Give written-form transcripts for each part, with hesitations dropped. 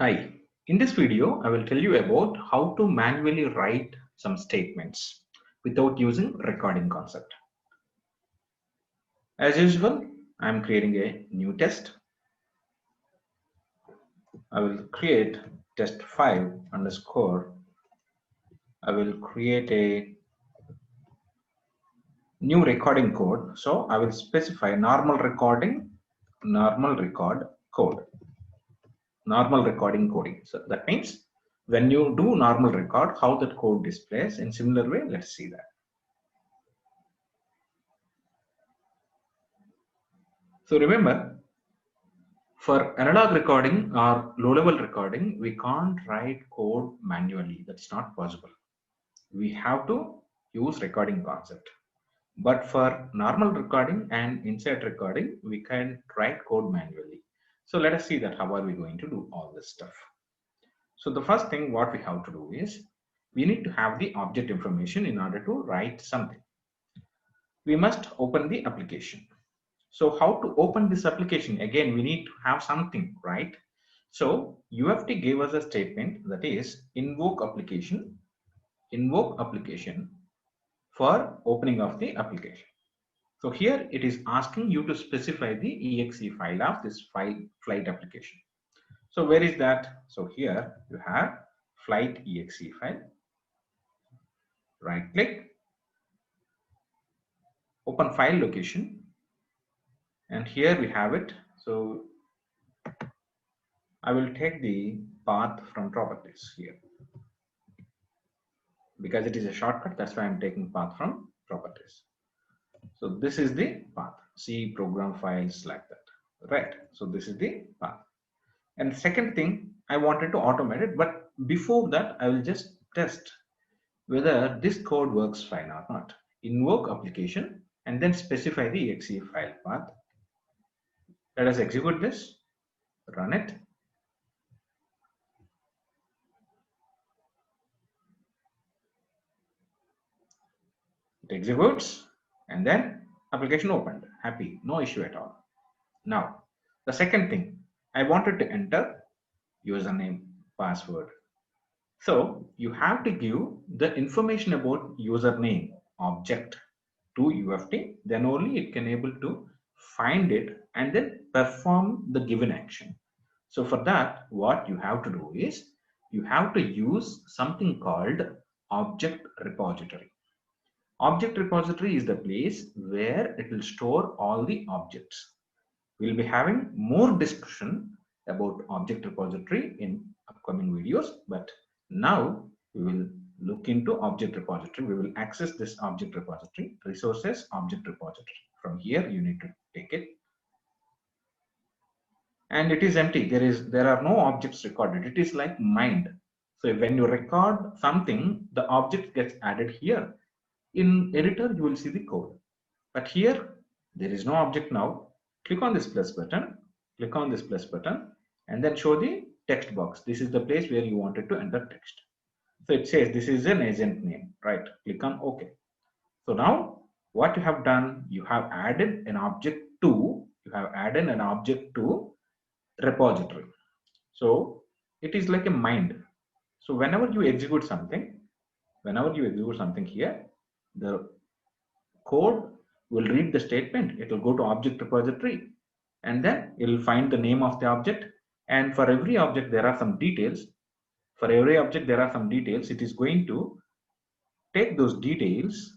Hi, in this video, I will tell you about how to manually write some statements without using recording concept. As usual, I am creating a new test. I will create test 5 underscore. I will create a new recording code. So I will specify normal record code, normal recording coding. So that means when you do normal record, how that code displays in similar way, let's see that. So remember, for analog recording or low-level recording, we can't write code manually. That's not possible. We have to use recording concept. But for normal recording and insert recording, we can write code manually. So let us see that how are we going to do all this stuff. So the first thing what we have to do is we need to have the object information in order to write something. We must open the application. So how to open this application? Again, we need to have something, right? So UFT gave us a statement that is invoke application for opening of the application. So here it is asking you to specify the exe file of this flight application. So where is that? So here you have flight exe file. Right click, open file location, and here we have it. So I will take the path from properties here. Because it is a shortcut, that's why I'm taking path from properties. So this is the path. C program files like that, right? So this is the path. And second thing, I wanted to automate it, but before that, I will just test whether this code works fine or not. Invoke application and then specify the exe file path. Let us execute this, run it. It executes and then application opened. Happy, no issue at all. Now, the second thing, I wanted to enter username, password. So you have to give the information about username object to UFT, then only it can able to find it and then perform the given action. So for that, what you have to do is you have to use something called object repository. Object repository is the place where it will store all the objects. We'll be having more discussion about object repository in upcoming videos, but now we will look into object repository. We will access this object repository, resources object repository. From here, you need to take it. And it is empty. There are no objects recorded. It is like mind. So when you record something, the object gets added here. In editor, you will see the code. But here, there is no object now. Click on this plus button, click on this plus button, and then show the text box. This is the place where you wanted to enter text. So it says this is an agent name, right? Click on OK. So now what you have done, you have added an object to repository. So it is like a mind. So whenever you execute something here, the code will read the statement. It will go to object repository and then it will find the name of the object. And for every object, there are some details. It is going to take those details,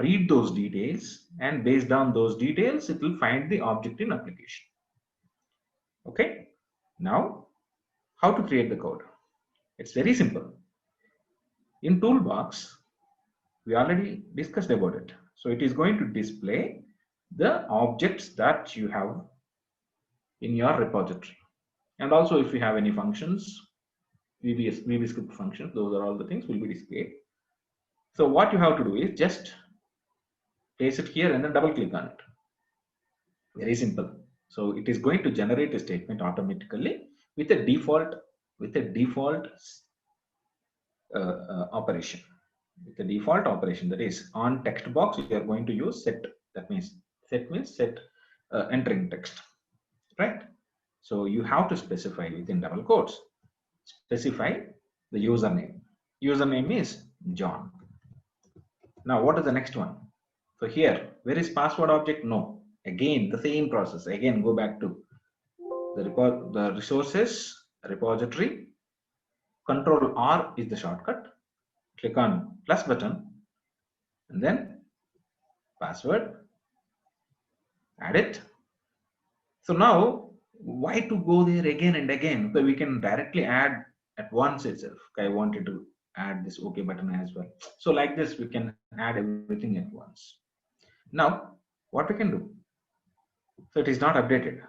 read those details, and based on those details, it will find the object in application. Okay. Now, how to create the code? It's very simple. In Toolbox, we already discussed about it. So it is going to display the objects that you have in your repository. And also if you have any functions, VBScript functions, those are all the things will be displayed. So what you have to do is just place it here and then double click on it. Very simple. So it is going to generate a statement automatically with a default operation. With the default operation, that is on text box, you are going to use set. That means set entering text, right? So you have to specify within double quotes. specify the username. Username is John. Now what is the next one? So here, where is password object? No. Again, the same process. Again, go back to the resources, repository. Control R is the shortcut. Click on plus button and then password, add it. So now, why to go there again and again? So we can directly add at once itself. I wanted to add this OK button as well. So like this, we can add everything at once. Now, what we can do? So it is not updated,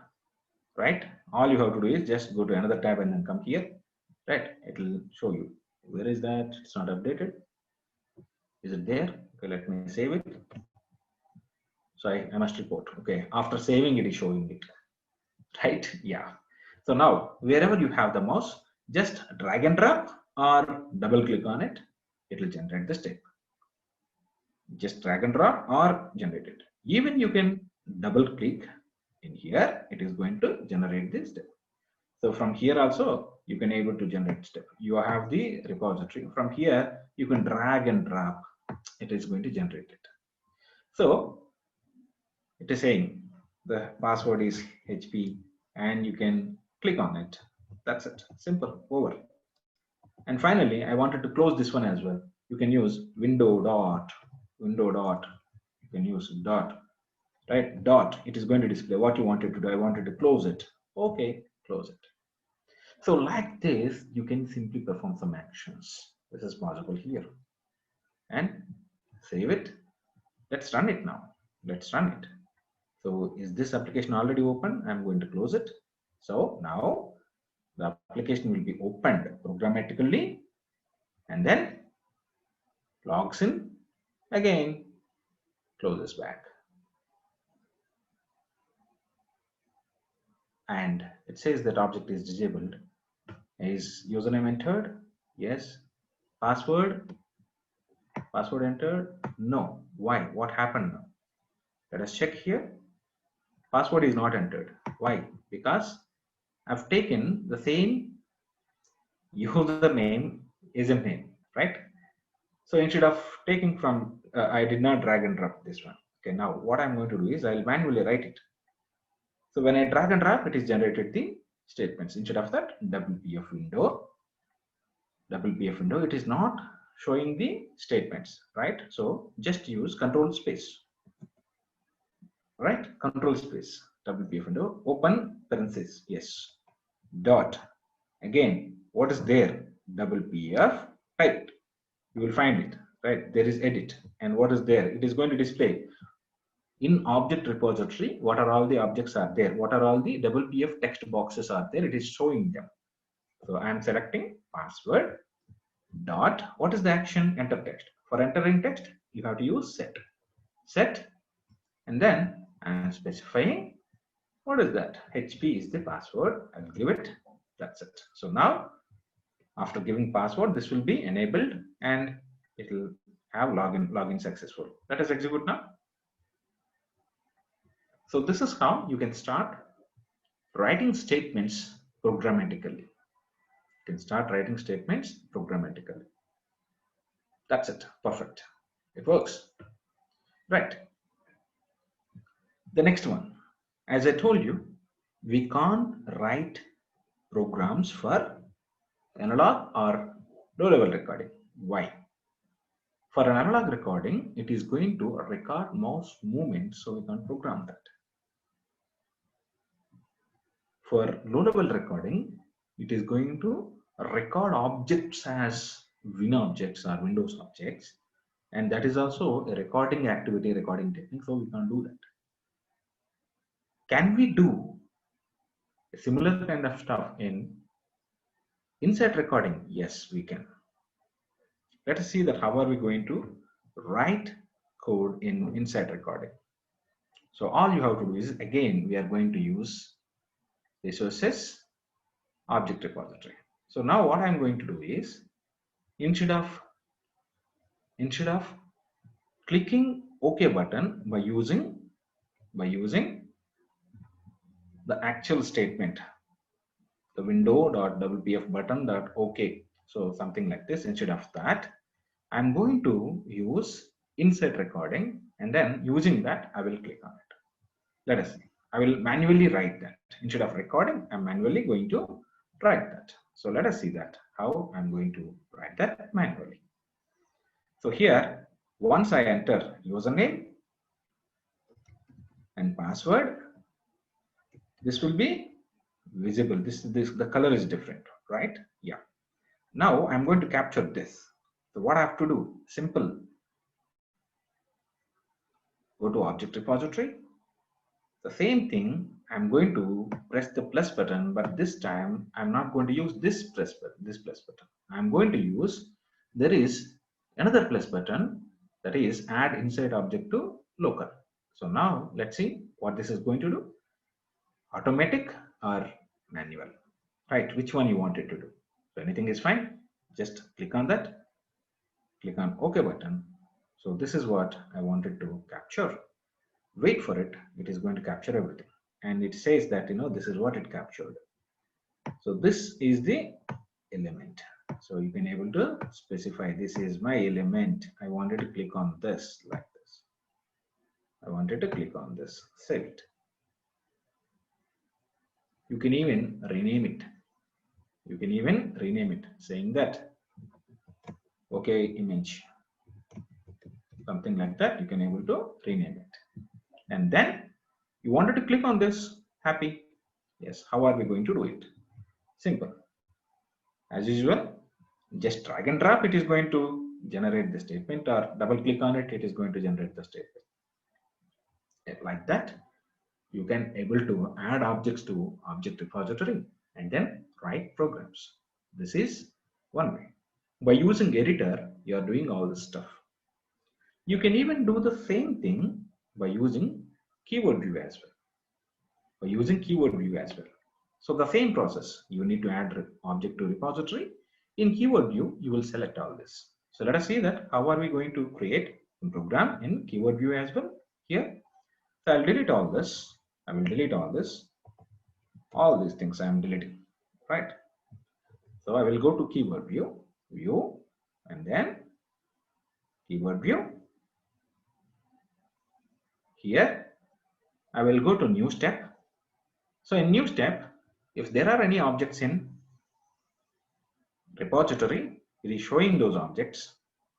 right? All you have to do is just go to another tab and then come here, right? It will show you. Where is that? It's not updated. Is it there? Okay, let me save it. So I must report. Okay, after saving it is showing it, right? Yeah. So now wherever you have the mouse, just drag and drop or double click on it. It will generate the step. Just drag and drop or generate it. Even you can double click in here. It is going to generate this step. So from here also you can able to generate step. You have the repository. From here you can drag and drop. It is going to generate it. So it is saying the password is HP and you can click on it. That's it. Simple. Over. And finally, I wanted to close this one as well. You can use window dot. You can use dot, right? Dot. It is going to display what you wanted to do. I wanted to close it. Okay, close it. So like this, you can simply perform some actions. This is possible here. And save it. Let's run it now. Let's run it. So is this application already open? I'm going to close it. So now the application will be opened programmatically and then logs in again, closes back. And it says that object is disabled. Is username entered? Yes. Password entered? No. Why? What happened now? Let us check here. Password is not entered. Why? Because I've taken the same username isn't name, right? So instead of taking from, I did not drag and drop this one. Okay, now what I'm going to do is I'll manually write it. So when I drag and drop, it is generated the statements. Instead of that, WPF window, it is not showing the statements, right? So just use control space, right? Control space, WPF window, open parenthesis, yes, dot. Again, what is there? WPF typed. You will find it, right? There is edit. And what is there? It is going to display in object repository, what are all the objects are there? What are all the WPF text boxes are there? It is showing them. So I am selecting password dot. What is the action? Enter text. For entering text, you have to use set, and then I am specifying what is that? HP is the password. I will give it. That's it. So now, after giving password, this will be enabled and it will have login successful. Let us execute now. So this is how you can start writing statements programmatically. You can start writing statements programmatically. That's it. Perfect. It works. Right. The next one. As I told you, we can't write programs for analog or low-level recording. Why? For an analog recording, it is going to record mouse movement, so we can't program that. For low-level recording, it is going to record objects as Win objects or Windows objects, and that is also a recording activity, recording technique, so we can't do that. Can we do a similar kind of stuff in inside recording? Yes, we can. Let us see that how are we going to write code in inside recording. So all you have to do is, again, we are going to use resources object repository. So now what I'm going to do is, instead of clicking OK button by using the actual statement, the window.wpf button.ok. So something like this. Instead of that, I'm going to use insert recording, and then using that, I will click on it. Let us see. I will manually write that. Instead of recording, I'm manually going to write that. So let us see that, how I'm going to write that manually. So here, once I enter username and password, this will be visible. This the color is different, right? Yeah. Now I'm going to capture this. So what I have to do? Simple. Go to object repository. The same thing. I'm going to press the plus button, but this time I'm not going to use this plus button. I'm going to use, there is another plus button, that is add inside object to local. So now let's see what this is going to do. Automatic or manual, right? Which one you want it to do? So anything is fine. Just click on that, click on OK button. So this is what I wanted to capture. Wait for it. It is going to capture everything, and it says that this is what it captured. So this is the element. So you can able to specify this is my element. I wanted to click on this like this. I wanted to click on this. Save it. You can even rename it. You can even rename it, saying that okay image, something like that. You can able to rename it, and then you wanted to click on this. Happy. Yes. How are we going to do it? Simple. As usual, just drag and drop. It is going to generate the statement, or double click on it. It is going to generate the statement. Like that, you can able to add objects to object repository and then write programs. This is one way. By using editor, you are doing all this stuff. You can even do the same thing by using keyword view as well. By using keyword view as well. So the same process, you need to add object to repository. In keyword view, you will select all this. So let us see that how are we going to create a program in keyword view as well here. So I'll delete all this. I will delete all this. All these things I am deleting, right? So I will go to keyword view, and then keyword view. Here, I will go to new step. So in new step, if there are any objects in repository, it is showing those objects.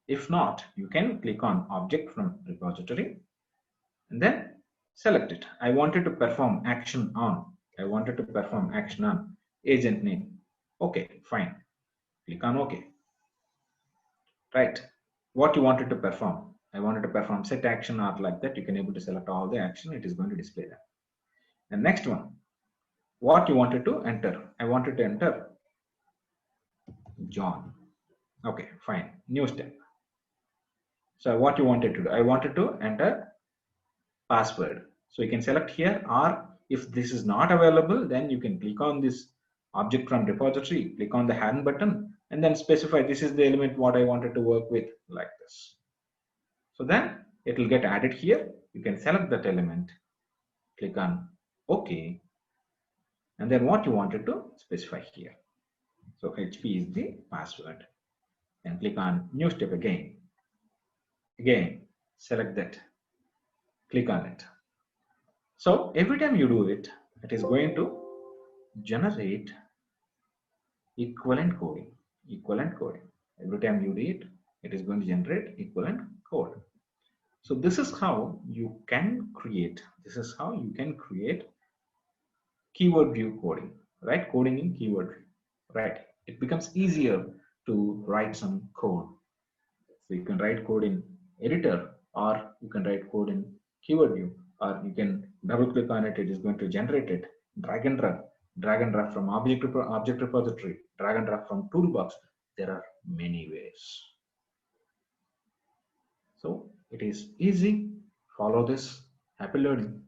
If not, you can click on object from repository and then select it. I wanted to perform action on. I wanted to perform action on agent name. Okay, fine. Click on OK. Right. What you wanted to perform. I wanted to perform set action or like that. You can able to select all the action. It is going to display that. The next one, what you wanted to enter. I wanted to enter John. Okay, fine. New step. So what you wanted to do, I wanted to enter password. So you can select here, or if this is not available, then you can click on this object from repository, click on the hand button, and then specify this is the element what I wanted to work with, like this. So then it will get added here. You can select that element, click on OK, and then what you wanted to specify here. So HP is the password, and click on new step again. Again, select that, click on it. So every time you do it, it is going to generate equivalent coding. Equivalent coding. Every time you do it, it is going to generate equivalent code. So this is how you can create. This is how you can create keyword view coding, right? Coding in keyword view, right? It becomes easier to write some code. So you can write code in editor, or you can write code in keyword view, or you can double click on it. It is going to generate it. Drag and drop from object repository, drag and drop from toolbox. There are many ways. So it is easy. Follow this. Happy learning.